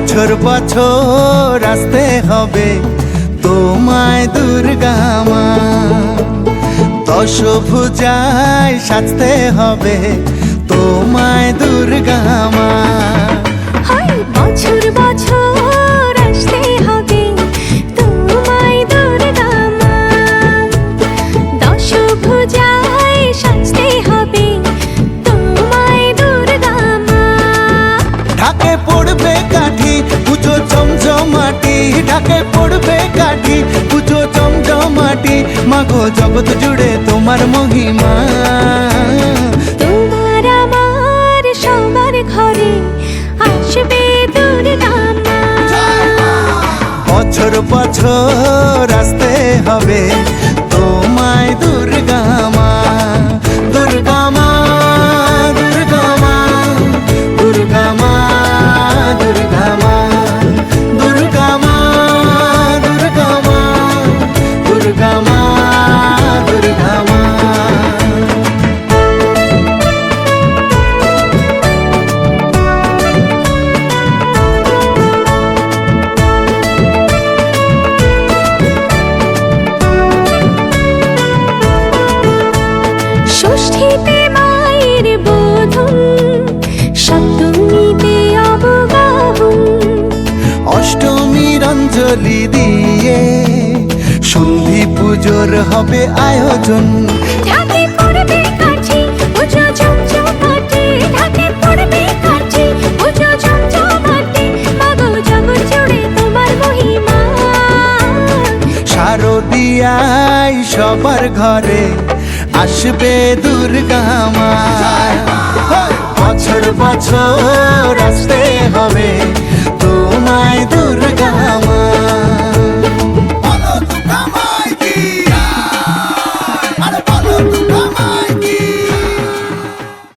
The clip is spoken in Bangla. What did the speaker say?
বছর বছর আসতে হবে তোমায় দুর্গা মা, দশভুজায় সাজতে হবে তোমায় দুর্গা মা। বছর বছর আসতে হবে তোমায় দুর্গা মা, দশভুজায় সাজতে হবে তোমায় দুর্গা মা। ঢাকে পড়বে কাঠি পুজো জমজমাটি, ঢাকে পড়বে কাঠি পুজো জমজমাটি, মাগো জগৎ জুড়ে তোমার মহিমা। তোমার আমার সবার ঘরে আসবে দুর্গা মা। বছর বছর আসতে হবে তোমায় দুর্গা মা, দুর্গা মা, দুর্গা মা, দুর্গা মা, দুর্গা মা, দুর্গা মা, দুর্গা মা, দুর্গা মা, দুর্গা মা। ষষ্ঠীতে মায়ের বোধন, সপ্তমীতে অবগাহন, অষ্টমীর অঞ্জলি দিয়ে সন্ধি পুজোর হবে আয়োজন। ঢাকে পড়বে কাঠি পুজো জমজমাটি, ঢাকে পড়বে কাঠি পুজো জমজমাটি, মাগো জগৎ জুড়ে তোমার মহিমা। শারদিয়ায় সবার ঘরে আসবে দুর্গা মা, বছর বছর আসতে হবে তোমায় দুর্গা মা।